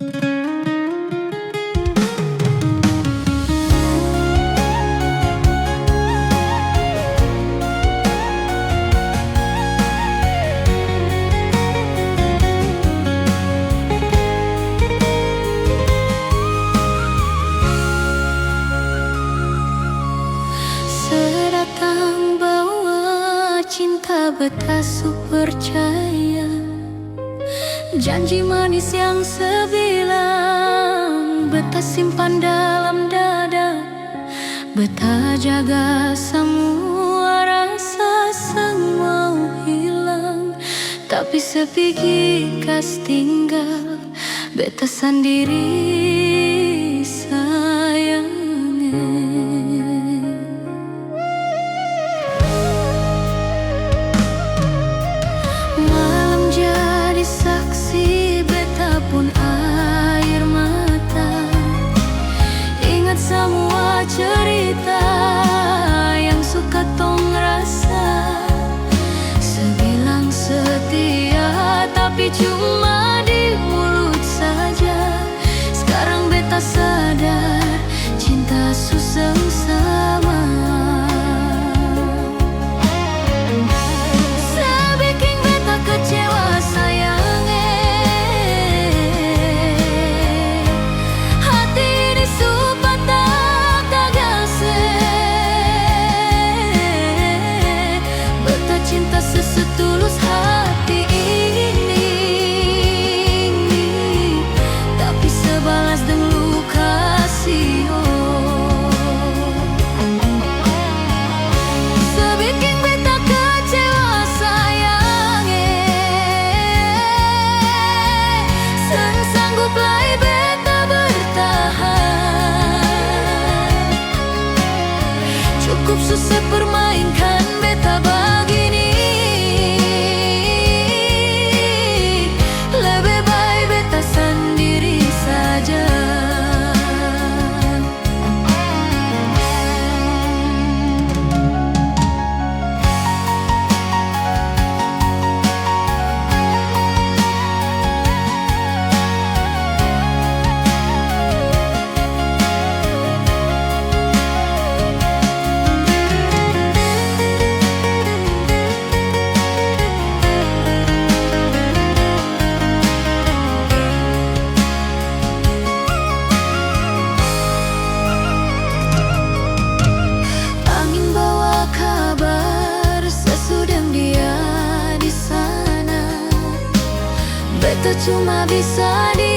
Sedatang bawa cinta beta percaya, janji manis yang sebilang beta simpan dalam dada. Beta jaga semua rasa sang mau hilang, tapi sepigi kas tinggal beta sendiri sayangnya. Malam jadi saksi beta pun air mata, ingat semua cerita yang suka tong rasa. Sebilang setia tapi cuma di mulut saja. Sekarang beta sadar cinta susah sama. Sebikin beta kecewa sayangnya, hati ini sumpah tak kagase. Beta cinta sesetulus hati ini, tapi sebalas dengan luka sio. Sebikin beta kecewa sayangnya, sen sanggup lai beta bertahan. Cukup susah permainkan beta begini, lebih baik beta sendiri saja. Angin bawa kabar sesudah dia di sana, beta cuma bisa di